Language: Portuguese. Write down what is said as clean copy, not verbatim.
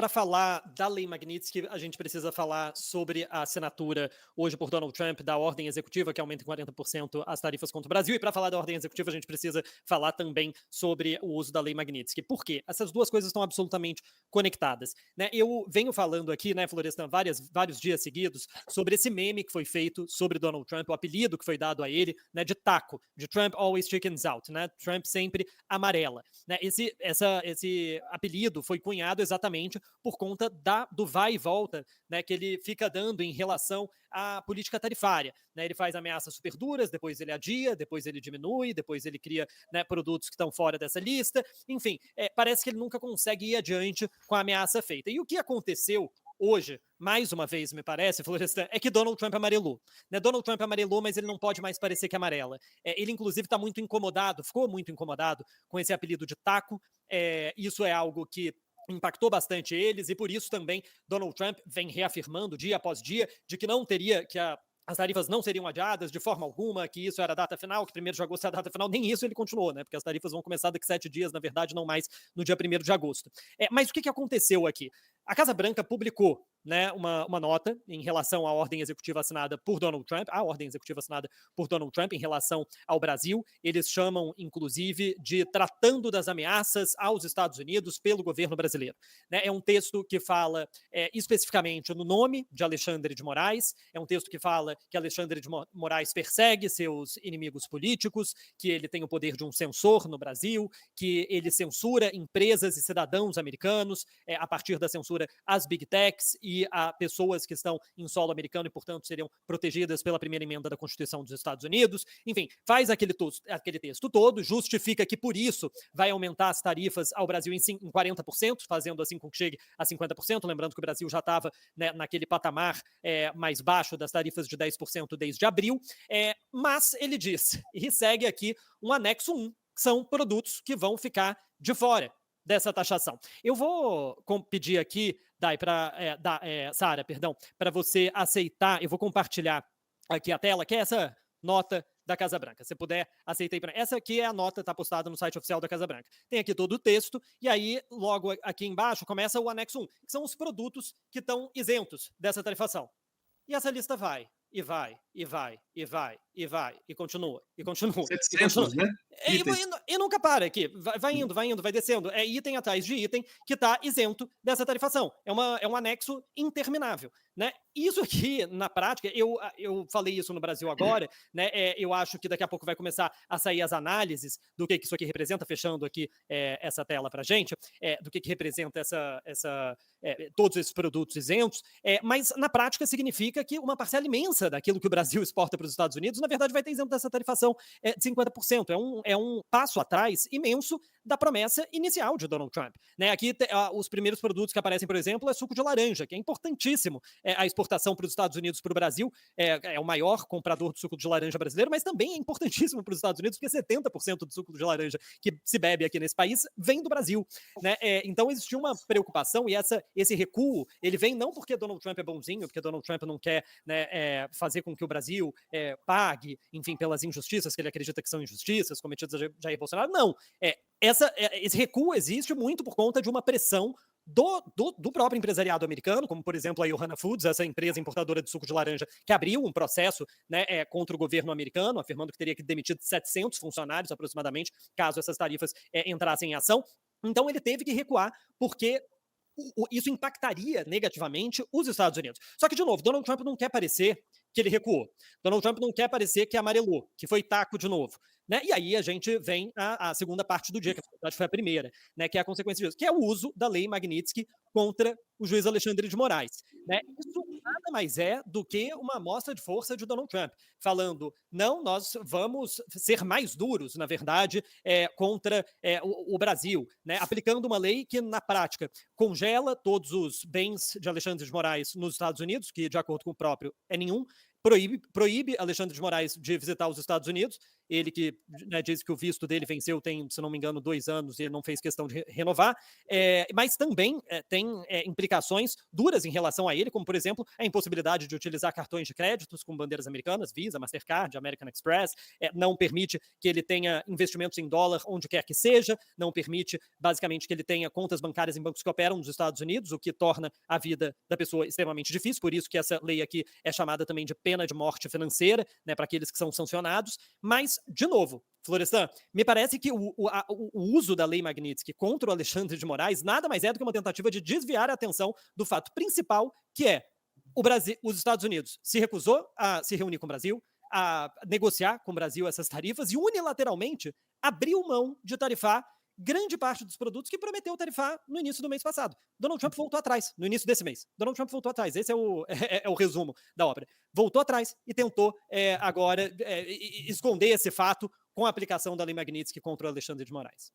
para falar da Lei Magnitsky, a gente precisa falar sobre a assinatura hoje por Donald Trump da ordem executiva que aumenta em 40% as tarifas contra o Brasil. E para falar da ordem executiva, a gente precisa falar também sobre o uso da Lei Magnitsky. Por quê? Essas duas coisas estão absolutamente conectadas. Né? Eu venho falando aqui, né, Florestan, vários dias seguidos, sobre esse meme que foi feito sobre Donald Trump, o apelido que foi dado a ele, né, de taco, de Trump always chickens out, né? Trump sempre amarela. Né? Esse apelido foi cunhado exatamente por conta do vai e volta, né, que ele fica dando em relação à política tarifária. Né? Ele faz ameaças super duras, depois ele adia, depois ele diminui, depois ele cria, né, produtos que estão fora dessa lista. Enfim, parece que ele nunca consegue ir adiante com a ameaça feita. E o que aconteceu hoje, mais uma vez, me parece, Florestan, é que Donald Trump amarelou. Né? Donald Trump amarelou, mas ele não pode mais parecer que é amarela. Ele, inclusive, está muito incomodado, ficou muito incomodado com esse apelido de taco. Isso é algo que impactou bastante eles, e por isso também Donald Trump vem reafirmando dia após dia de que não teria, as tarifas não seriam adiadas de forma alguma, que isso era a data final, que 1º de agosto é a data final, nem isso ele continuou, né? Porque as tarifas vão começar daqui 7 dias, na verdade, não mais no dia 1º de agosto. Mas o que aconteceu aqui? A Casa Branca publicou, né, uma nota em relação à ordem executiva assinada por Donald Trump, a ordem executiva assinada por Donald Trump em relação ao Brasil. Eles chamam, inclusive, de tratando das ameaças aos Estados Unidos pelo governo brasileiro. Né? É um texto que fala especificamente no nome de Alexandre de Moraes, é um texto que fala que Alexandre de Moraes persegue seus inimigos políticos, que ele tem o poder de um censor no Brasil, que ele censura empresas e cidadãos americanos, a partir da censura às big techs e a pessoas que estão em solo americano e, portanto, seriam protegidas pela primeira emenda da Constituição dos Estados Unidos. Enfim, faz aquele texto todo, justifica que, por isso, vai aumentar as tarifas ao Brasil em 40%, fazendo assim com que chegue a 50%. Lembrando que o Brasil já estava, né, naquele patamar mais baixo das tarifas de 10% desde abril. Mas ele diz, e segue aqui um anexo 1, que são produtos que vão ficar de fora dessa taxação. Eu vou pedir aqui, Sara, perdão, para você aceitar, eu vou compartilhar aqui a tela, que é essa nota da Casa Branca. Se puder, aceitei para essa aqui é a nota, está postada no site oficial da Casa Branca. Tem aqui todo o texto, e aí, logo aqui embaixo, começa o anexo 1, que são os produtos que estão isentos dessa tarifação. E essa lista vai, e vai, e vai, e vai, e vai, e continua, e continua, e continua. 700, né? Itens. E nunca para aqui, vai indo, vai descendo. É item atrás de item que está isento dessa tarifação. É um anexo interminável. Né? Isso aqui, na prática, eu falei isso no Brasil agora, né? Eu acho que daqui a pouco vai começar a sair as análises do que isso aqui representa, fechando aqui essa tela para a gente, do que representa todos esses produtos isentos, mas na prática significa que uma parcela imensa daquilo que o Brasil exporta para os Estados Unidos, na verdade, vai ter isento dessa tarifação de 50%. É um passo atrás imenso da promessa inicial de Donald Trump. Né? Aqui, os primeiros produtos que aparecem, por exemplo, é suco de laranja, que é importantíssimo. A exportação para os Estados Unidos, para o Brasil, é o maior comprador de suco de laranja brasileiro, mas também é importantíssimo para os Estados Unidos, porque 70% do suco de laranja que se bebe aqui nesse país vem do Brasil. Né? Então, existe uma preocupação, e esse recuo, ele vem não porque Donald Trump é bonzinho, porque Donald Trump não quer, né, fazer com que o Brasil pague, enfim, pelas injustiças que ele acredita que são injustiças cometidas a Jair Bolsonaro. Não. Esse recuo existe muito por conta de uma pressão do próprio empresariado americano, como, por exemplo, a Johanna Foods, essa empresa importadora de suco de laranja, que abriu um processo, né, contra o governo americano, afirmando que teria que demitir 700 funcionários, aproximadamente, caso essas tarifas entrassem em ação. Então, ele teve que recuar, porque isso impactaria negativamente os Estados Unidos. Só que, de novo, Donald Trump não quer parecer que ele recuou. Donald Trump não quer parecer que amarelou, que foi taco de novo. Né? E aí a gente vem à segunda parte do dia, que na verdade foi a primeira, né? Que é a consequência disso, que é o uso da lei Magnitsky contra o juiz Alexandre de Moraes. Né? Isso nada mais é do que uma amostra de força de Donald Trump, falando, não, nós vamos ser mais duros, na verdade, contra o Brasil, né? Aplicando uma lei que, na prática, congela todos os bens de Alexandre de Moraes nos Estados Unidos, que, de acordo com o próprio, é nenhum, proíbe Alexandre de Moraes de visitar os Estados Unidos, ele que, né, diz que o visto dele venceu tem, se não me engano, 2 anos e ele não fez questão de renovar, mas também tem implicações duras em relação a ele, como, por exemplo, a impossibilidade de utilizar cartões de créditos com bandeiras americanas, Visa, Mastercard, American Express, não permite que ele tenha investimentos em dólar onde quer que seja, não permite, basicamente, que ele tenha contas bancárias em bancos que operam nos Estados Unidos, o que torna a vida da pessoa extremamente difícil, por isso que essa lei aqui é chamada também de pena de morte financeira, né, para aqueles que são sancionados, mas, de novo, Florestan, me parece que o uso da lei Magnitsky contra o Alexandre de Moraes nada mais é do que uma tentativa de desviar a atenção do fato principal, que é o Brasil, os Estados Unidos se recusou a se reunir com o Brasil, a negociar com o Brasil essas tarifas e unilateralmente abriu mão de tarifar grande parte dos produtos que prometeu tarifar no início do mês passado. Donald Trump voltou atrás, no início desse mês. Donald Trump voltou atrás, esse é o, é o resumo da obra. Voltou atrás e tentou agora esconder esse fato com a aplicação da lei Magnitsky contra o Alexandre de Moraes.